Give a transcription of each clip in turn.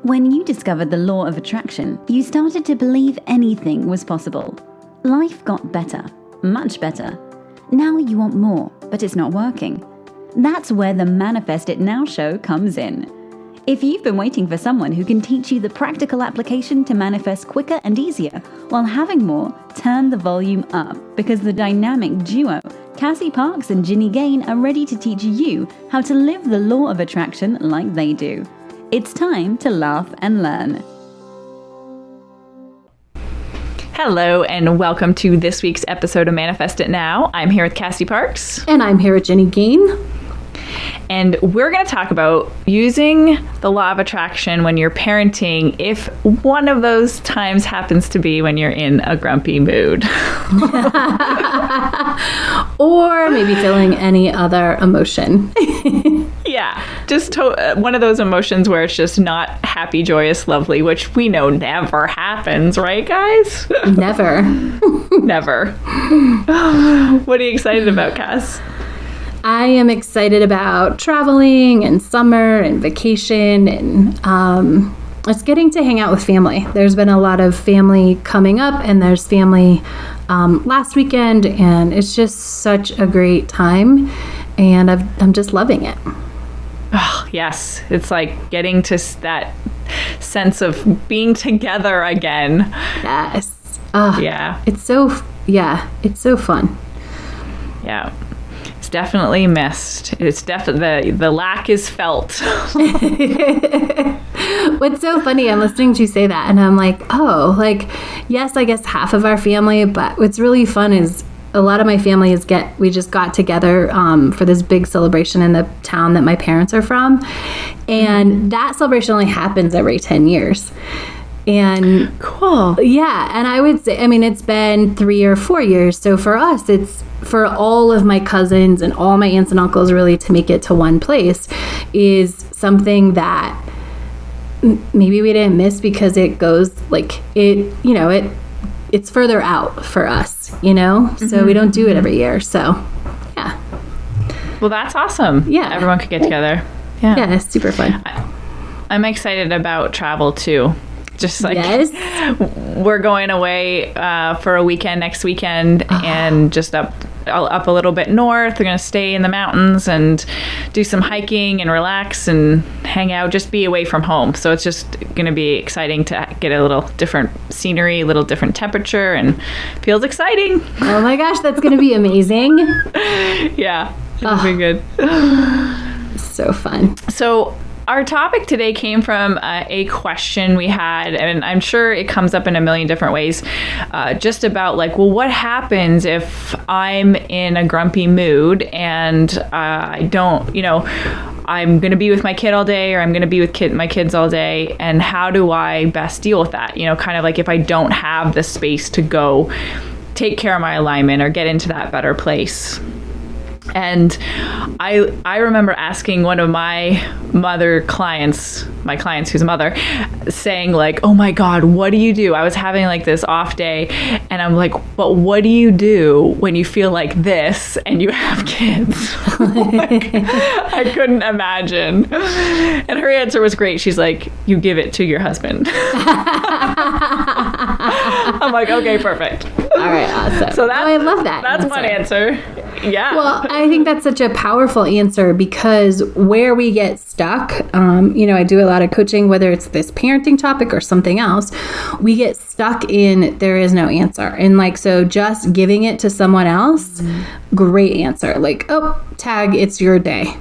When you discovered the law of attraction, you started to believe anything was possible. Life got better, much better. Now you want more, but it's not working. That's where the Manifest It Now show comes in. If you've been waiting for someone who can teach you the practical application to manifest quicker and easier while having more, turn the volume up, because the dynamic duo, Cassie Parks and Ginny Gane, are ready to teach you how to live the law of attraction like they do. It's time to laugh and learn. Hello and welcome to this week's episode of Manifest It Now. I'm here with Cassie Parks. And I'm here with Ginny Gane. And we're going to talk about using the law of attraction when you're parenting, if one of those times happens to be when you're in a grumpy mood. Or maybe feeling any other emotion. Yeah, just one of those emotions where it's just not happy, joyous, lovely, which we know never happens, right, guys? Never. Never. What are you excited about, Cass? I am excited about traveling and summer and vacation and it's getting to hang out with family. There's been a lot of family coming up, and there's family last weekend, and it's just such a great time, and I'm just loving it. Oh, yes. It's like getting to that sense of being together again. Yes. Yeah. It's so fun. Yeah. It's definitely missed. It's definitely, the lack is felt. What's so funny, I'm listening to you say that, and I'm like, yes, I guess half of our family, but what's really fun is a lot of my family we just got together for this big celebration in the town that my parents are from, and that celebration only happens every 10 years. And cool. Yeah, and I would say, it's been 3 or 4 years, so for us, it's for all of my cousins and all my aunts and uncles really to make it to one place is something that maybe we didn't miss because it goes it's further out for us, so we don't do it every year. So yeah. Well, that's awesome. Yeah. Everyone could get together. Yeah, it's super fun. I'm excited about travel too. Just like, yes. We're going away for a weekend next weekend, and just up a little bit north. We're going to stay in the mountains and do some hiking and relax and hang out, just be away from home. So it's just going to be exciting to get a little different scenery, a little different temperature, and feels exciting. Oh my gosh, that's going to be amazing. Yeah, it'll be good. So fun. So our topic today came from a question we had, and I'm sure it comes up in a million different ways, just about what happens if I'm in a grumpy mood and I don't, I'm going to be with my kid all day, or I'm going to be with my kids all day, and how do I best deal with that? Kind of like if I don't have the space to go take care of my alignment or get into that better place. And I remember asking one of my clients who's a mother, saying oh my God, what do you do? I was having this off day, and I'm like, but what do you do when you feel like this and you have kids? I couldn't imagine. And her answer was great. She's like, you give it to your husband. I'm like, okay, perfect. All right, awesome. So I love that. That's one answer. Yeah. Well, I think that's such a powerful answer, because where we get stuck, I do a lot of coaching, whether it's this parenting topic or something else, we get stuck in there is no answer. And so just giving it to someone else, great answer. Tag, it's your day.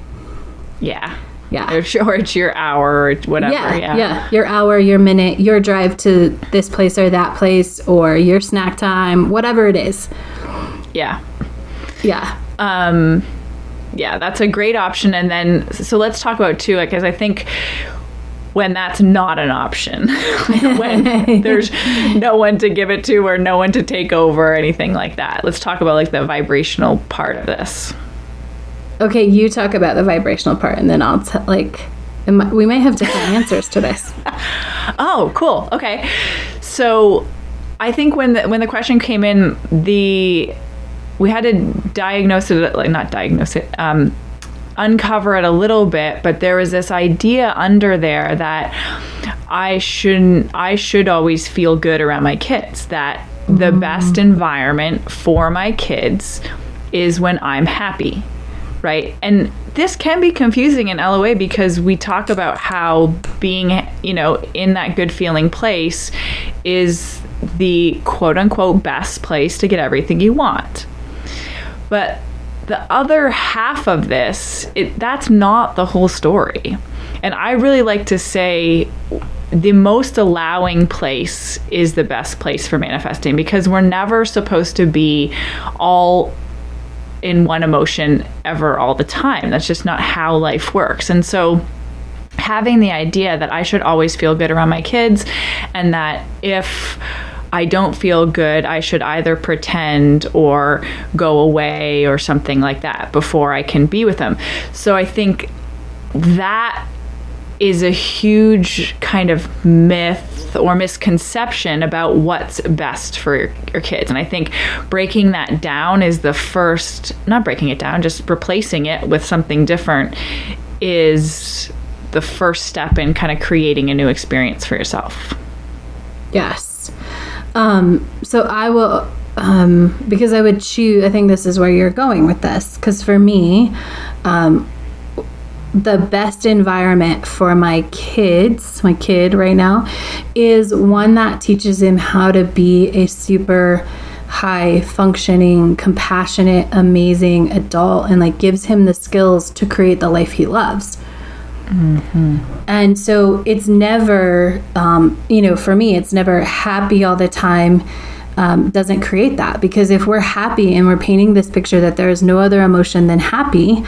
Yeah. Yeah. Or it's your hour or whatever. Yeah. Your hour, your minute, your drive to this place or that place, or your snack time, whatever it is. Yeah. Yeah. Yeah, that's a great option. And then, so let's talk about too, because I think when that's not an option, when there's no one to give it to or no one to take over or anything like that. Let's talk about the vibrational part of this. Okay, you talk about the vibrational part, and then I'll we might have different answers to this. Oh, cool. Okay. So I think when the question came in, we had to uncover it a little bit, but there was this idea under there that I should always feel good around my kids, that the best environment for my kids is when I'm happy, right? And this can be confusing in LOA because we talk about how being, in that good feeling place is the quote unquote best place to get everything you want. But the other half of this, that's not the whole story. And I really like to say the most allowing place is the best place for manifesting, because we're never supposed to be all in one emotion ever all the time. That's just not how life works. And so having the idea that I should always feel good around my kids, and that if I don't feel good, I should either pretend or go away or something like that before I can be with them. So I think that is a huge kind of myth or misconception about what's best for your kids. And I think breaking that down is the first, not breaking it down, just replacing it with something different is the first step in kind of creating a new experience for yourself. Yes. So I will, because I would choose, I think this is where you're going with this, because for me, the best environment for my kid right now, is one that teaches him how to be a super high functioning, compassionate, amazing adult, and like gives him the skills to create the life he loves. Mm-hmm. And so it's never, for me, it's never happy all the time. Doesn't create that, because if we're happy and we're painting this picture that there is no other emotion than happy,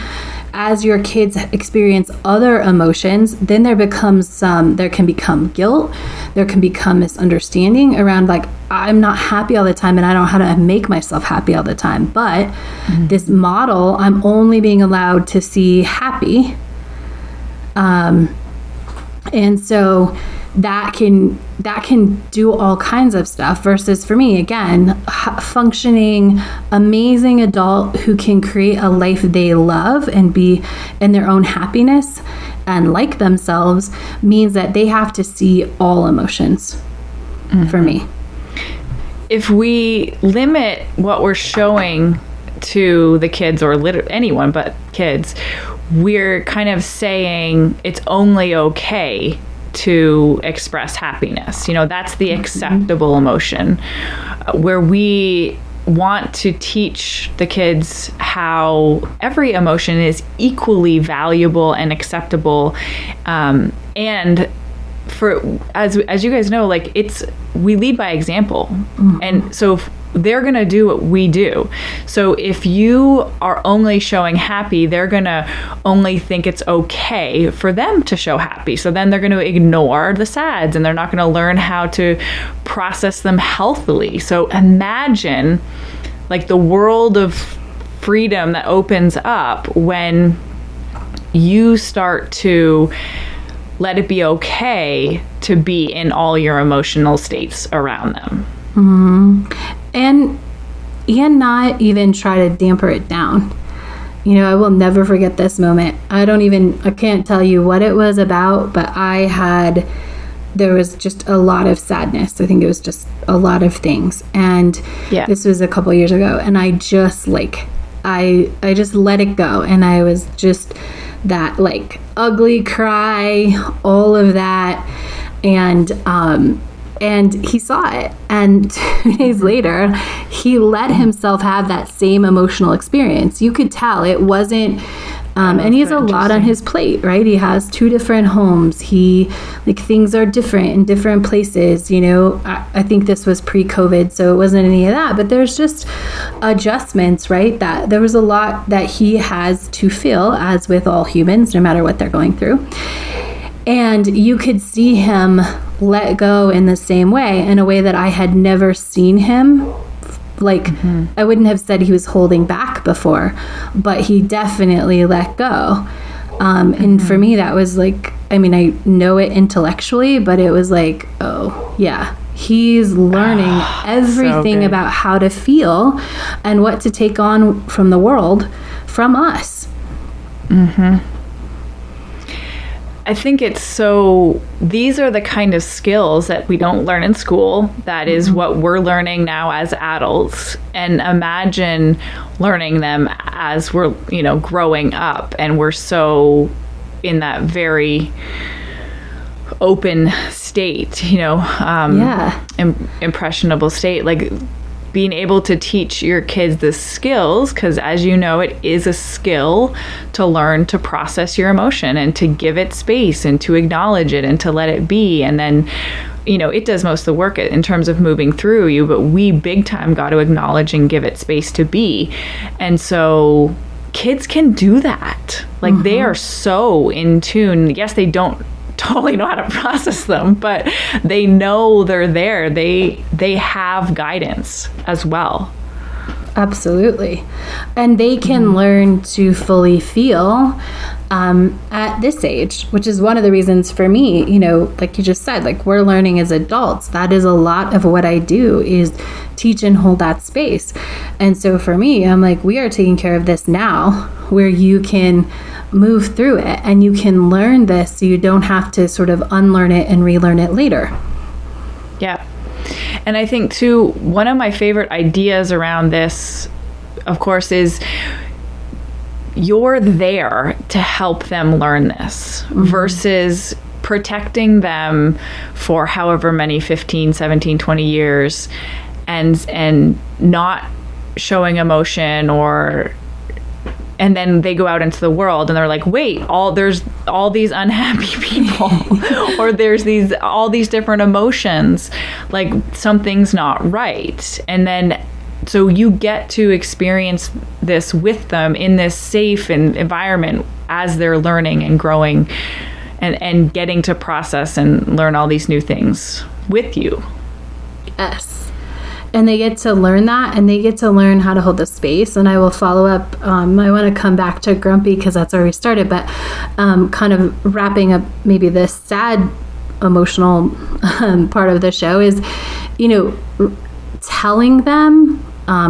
as your kids experience other emotions, then there can become guilt, there can become misunderstanding around like, I'm not happy all the time and I don't know how to make myself happy all the time. But this model, I'm only being allowed to see happy. And so that can do all kinds of stuff, versus for me, again, functioning, amazing adult who can create a life they love and be in their own happiness and like themselves, means that they have to see all emotions. For me, if we limit what we're showing to the kids, or anyone but kids, we're kind of saying it's only okay to express happiness. That's the acceptable emotion, where we want to teach the kids how every emotion is equally valuable and acceptable. And for, as you guys know, like we lead by example. Mm-hmm. And so they're going to do what we do. So if you are only showing happy, they're going to only think it's okay for them to show happy. So then they're going to ignore the sads, and they're not going to learn how to process them healthily. So imagine like the world of freedom that opens up when you start to let it be okay to be in all your emotional states around them. Mm-hmm. And not even try to damper it down. I will never forget this moment. I can't tell you what it was about, but there was just a lot of sadness. I think it was just a lot of things. And This was a couple years ago, and I just I just let it go. And I was just that like ugly cry, all of that. And he saw it. And 2 days later, he let himself have that same emotional experience. You could tell it wasn't, and he has a lot on his plate, right? He has 2 different homes. Things are different in different places. I think this was pre-COVID, so it wasn't any of that. But there's just adjustments, right? That there was a lot that he has to feel, as with all humans, no matter what they're going through. And you could see him let go in the same way, in a way that I had never seen him. I wouldn't have said he was holding back before, but he definitely let go. And for me, that was I know it intellectually, but it was like, oh yeah, he's learning everything about how to feel and what to take on from the world from us. Mm-hmm. I think these are the kind of skills that we don't learn in school. That is what we're learning now as adults. And imagine learning them as we're, growing up, and we're so in that very open state, impressionable state. Like, being able to teach your kids the skills, because as you know, it is a skill to learn to process your emotion and to give it space and to acknowledge it and to let it be. And then, it does most of the work in terms of moving through you, but we big time got to acknowledge and give it space to be. And so kids can do that. Like, they are so in tune. Yes, they don't totally know how to process them, but they know they're there. They have guidance as well. Absolutely. And they can learn to fully feel at this age, which is one of the reasons for me, like you just said, like, we're learning as adults. That is a lot of what I do, is teach and hold that space. And so for me, I'm like, we are taking care of this now, where you can move through it and you can learn this so you don't have to sort of unlearn it and relearn it later. Yeah. And I think too, one of my favorite ideas around this, of course, is you're there to help them learn this versus protecting them for however many 15, 17, 20 years and not showing emotion, and then they go out into the world and they're like, wait, there's all these unhappy people or there's all these different emotions, like something's not right. And then so you get to experience this with them in this safe environment as they're learning and growing and getting to process and learn all these new things with you. Yes. And they get to learn that, and they get to learn how to hold the space. And I will follow up. I want to come back to grumpy because that's where we started, but kind of wrapping up maybe this sad emotional part of the show is, telling them,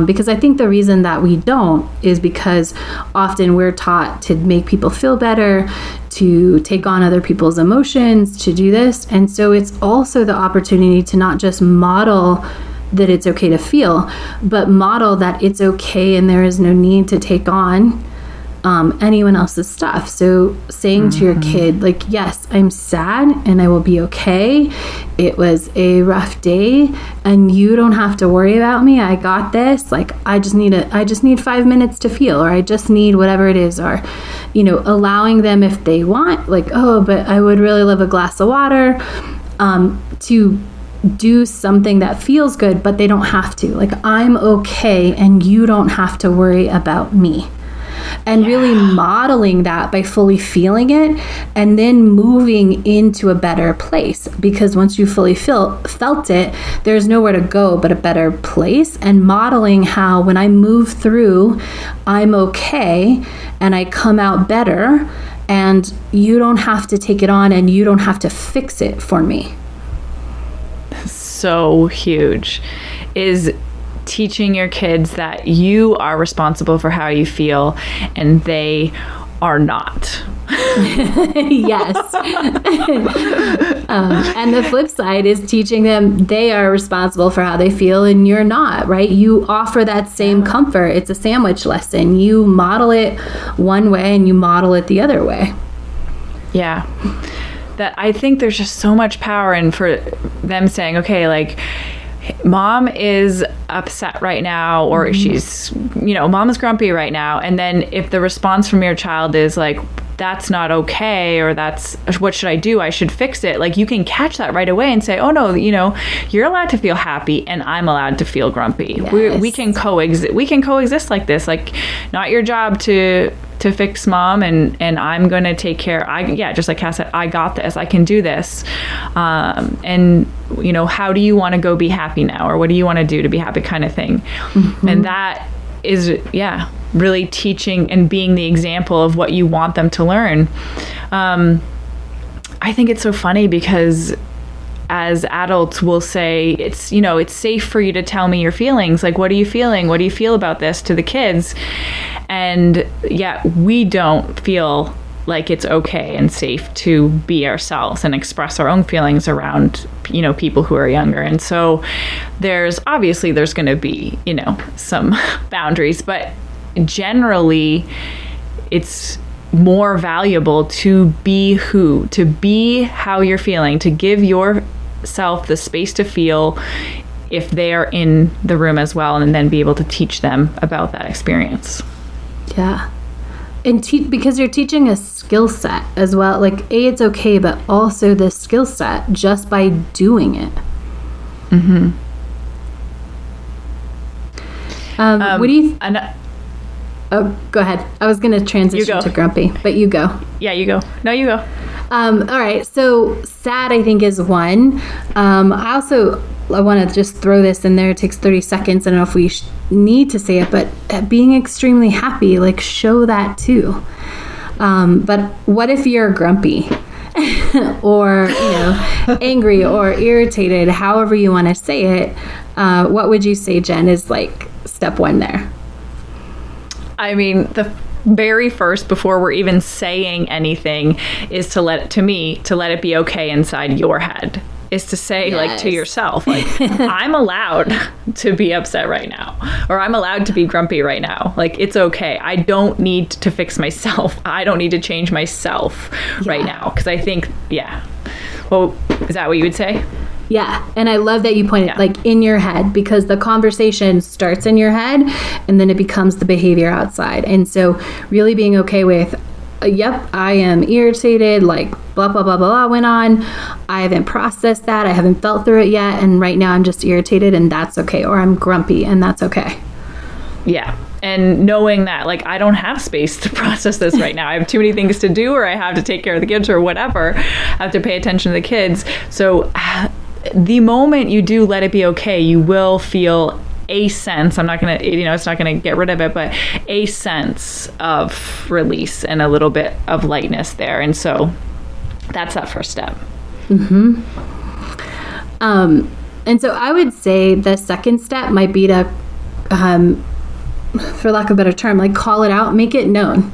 because I think the reason that we don't is because often we're taught to make people feel better, to take on other people's emotions, to do this. And so it's also the opportunity to not just model that it's okay to feel, but model that it's okay and there is no need to take on anyone else's stuff. So saying to your kid, like, yes, I'm sad and I will be okay. It was a rough day and you don't have to worry about me. I got this. Like, I just need 5 minutes to feel, or I just need whatever it is, or, allowing them, if they want, like, oh, but I would really love a glass of water, to do something that feels good, but they don't have to. Like, I'm okay and you don't have to worry about me. And really modeling that by fully feeling it and then moving into a better place. Because once you fully felt it, there's nowhere to go but a better place. And modeling how when I move through, I'm okay and I come out better, and you don't have to take it on and you don't have to fix it for me. So huge is teaching your kids that you are responsible for how you feel and they are not. Yes. And the flip side is teaching them they are responsible for how they feel and you're not, right? You offer that same comfort. It's a sandwich lesson. You model it one way and you model it the other way. Yeah. That I think there's just so much power in for them saying, okay, like, mom is upset right now, or she's, mom is grumpy right now. And then if the response from your child is like, that's not okay, or that's, what should I do? I should fix it. Like, you can catch that right away and say, oh no, you're allowed to feel happy and I'm allowed to feel grumpy. Yes. We can coexist like this. Like, not your job to fix mom, and I'm going to take care. Just like Cass said, I got this. I can do this. And how do you want to go be happy now? Or what do you want to do to be happy, kind of thing. And that is, really teaching and being the example of what you want them to learn. I think it's so funny because as adults we'll say, it's safe for you to tell me your feelings. Like, what are you feeling? What do you feel about this, to the kids? And we don't feel like it's okay and safe to be ourselves and express our own feelings around, people who are younger. And so there's going to be, some boundaries, but generally it's more valuable to be how you're feeling, to give yourself the space to feel if they are in the room as well, and then be able to teach them about that experience. Yeah. And because you're teaching a skill set as well. Like, it's okay, but also the skill set just by doing it. Mm-hmm. What do you... Oh, go ahead. I was going to transition to grumpy, but you go. Yeah, you go. No, you go. All right. So sad, I think, is one. I want to just throw this in there. It takes 30 seconds. I don't know if we need to say it, but being extremely happy, like, show that too. But what if you're grumpy or, angry or irritated, however you want to say it? What would you say, Jen, is like step one there? I mean, the very first, before we're even saying anything, is to let it be okay inside your head. Is to say, like, to yourself, like, I'm allowed to be upset right now, or I'm allowed to be grumpy right now. Like, it's okay. I don't need to fix myself. I don't need to change myself right now. Because I think, well, is that what you would say? Yeah. And I love that you pointed, like, in your head, because the conversation starts in your head and then it becomes the behavior outside. And so really being okay with, yep, I am irritated, like blah, blah, blah, blah, went on. I haven't processed that. I haven't felt through it yet. And right now I'm just irritated, and that's okay. Or I'm grumpy, and that's okay. Yeah. And knowing that, like, I don't have space to process this right now. I have too many things to do, or I have to take care of the kids, or whatever. I have to pay attention to the kids. So the moment you do let it be okay, you will feel a sense, I'm not going to, it's not going to get rid of it, but a sense of release and a little bit of lightness there. And so that's that first step. Mm-hmm. And so I would say the second step might be to, for lack of a better term, like, call it out, make it known.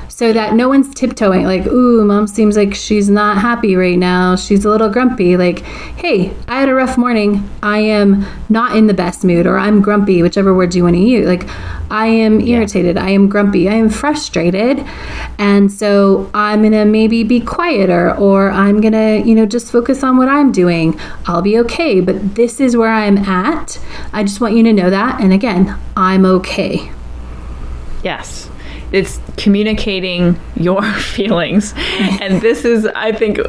So that no one's tiptoeing, like, ooh, mom seems like she's not happy right now. She's a little grumpy. Like, hey, I had a rough morning. I am not in the best mood, or I'm grumpy, whichever words you want to use. Like, I am irritated. I am grumpy. I am frustrated. And so I'm going to maybe be quieter, or I'm going to, just focus on what I'm doing. I'll be okay. But this is where I'm at. I just want you to know that. And again, I'm okay. Yes. It's communicating your feelings. And this is, I think,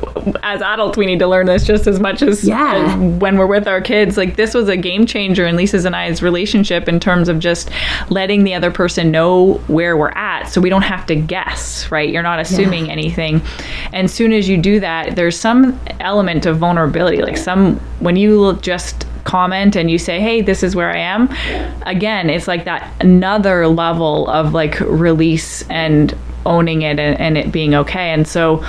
as adults, we need to learn this just as much as when we're with our kids. Like, this was a game changer in Lisa's and I's relationship in terms of just letting the other person know where we're at, so we don't have to guess, right? You're not assuming anything. And as soon as you do that, there's some element of vulnerability. Like, when you just comment and you say, hey, this is where I am, again, it's like that another level of, like, release and owning it and it being okay. And so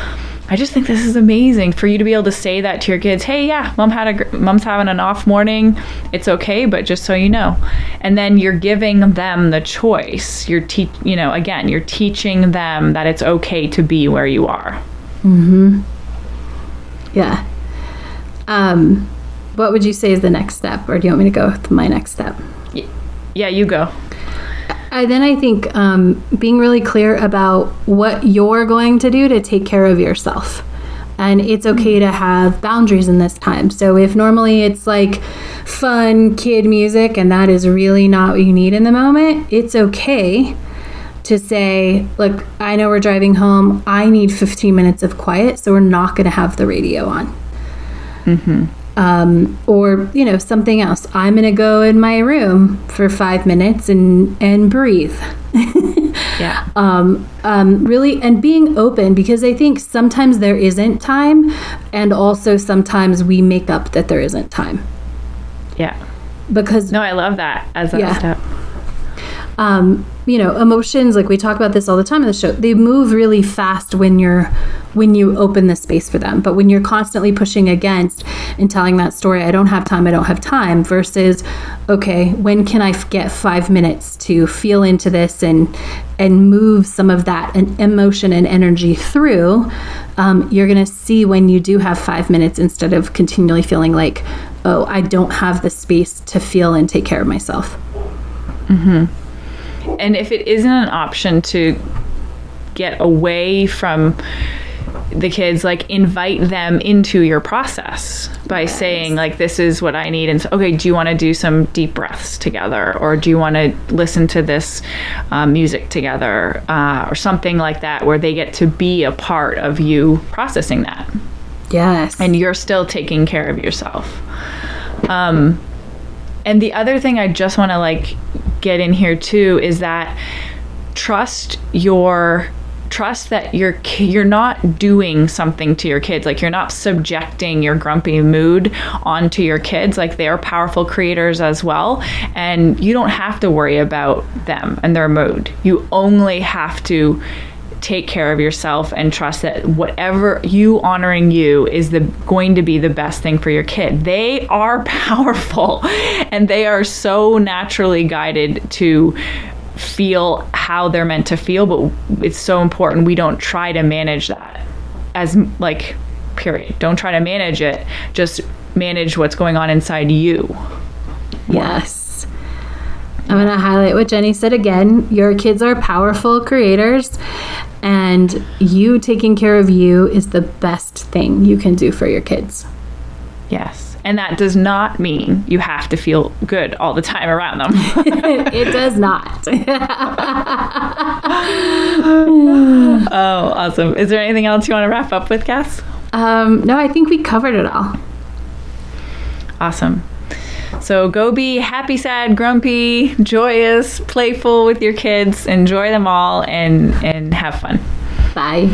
I just think this is amazing for you to be able to say that to your kids. Hey, mom's having an off morning. It's okay, but just so you know. And then you're giving them the choice. You're teaching them that it's okay to be where you are. Mm-hmm. Yeah. What would you say is the next step? Or do you want me to go with my next step? Yeah, you go. Then I think being really clear about what you're going to do to take care of yourself. And it's okay to have boundaries in this time. So if normally it's like fun kid music and that is really not what you need in the moment, it's okay to say, look, I know we're driving home. I need 15 minutes of quiet, so we're not going to have the radio on. Mm-hmm. Or, something else. I'm going to go in my room for 5 minutes and breathe. Yeah. Really, and being open, because I think sometimes there isn't time, and also sometimes we make up that there isn't time. Yeah. Because no, I love that as a step. Emotions, like we talk about this all the time in the show, they move really fast when you open the space for them. But when you're constantly pushing against and telling that story, I don't have time, versus, okay, when can I get 5 minutes to feel into this and move some of that emotion and energy through, you're going to see when you do have 5 minutes instead of continually feeling like, oh, I don't have the space to feel and take care of myself. Mm-hmm. And if it isn't an option to get away from the kids, like invite them into your process by saying like, this is what I need. And so, okay, do you want to do some deep breaths together? Or do you want to listen to this music together? Or something like that, where they get to be a part of you processing that. Yes. And you're still taking care of yourself. And the other thing I just want to like get in here too is that trust that you're not doing something to your kids. Like, you're not subjecting your grumpy mood onto your kids. Like, they are powerful creators as well, and you don't have to worry about them and their mood. You only have to take care of yourself and trust that whatever honoring you is going to be the best thing for your kid. They are powerful, and they are so naturally guided to feel how they're meant to feel, but it's so important we don't try to manage that as like, period. Don't try to manage it. Just manage what's going on inside you. Yes. I'm going to highlight what Jenny said again. Your kids are powerful creators, and you taking care of you is the best thing you can do for your kids. Yes. And that does not mean you have to feel good all the time around them. It does not. Oh, awesome. Is there anything else you want to wrap up with, Cass? No, I think we covered it all. Awesome. So go be happy, sad, grumpy, joyous, playful with your kids. Enjoy them all and have fun. Bye.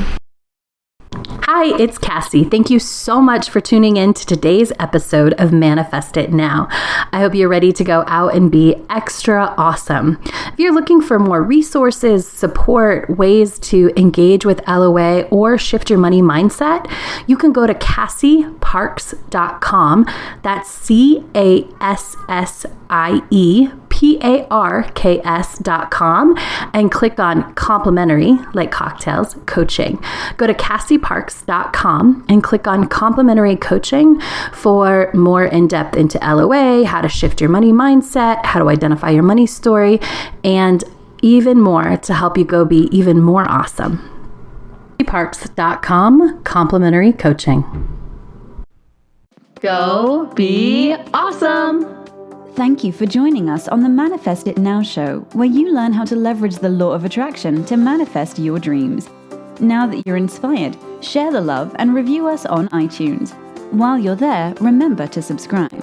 Hi, it's Cassie. Thank you so much for tuning in to today's episode of Manifest It Now. I hope you're ready to go out and be extra awesome. If you're looking for more resources, support, ways to engage with LOA or shift your money mindset, you can go to CassieParks.com. That's CassieParks.com and click on complimentary, like cocktails, coaching. Go to CassieParks.com and click on complimentary coaching for more in-depth into LOA, how to shift your money mindset, how to identify your money story, and even more to help you go be even more awesome. CassieParks.com, complimentary coaching. Go be awesome! Thank you for joining us on the Manifest It Now show, where you learn how to leverage the law of attraction to manifest your dreams. Now that you're inspired, share the love and review us on iTunes. While you're there, remember to subscribe.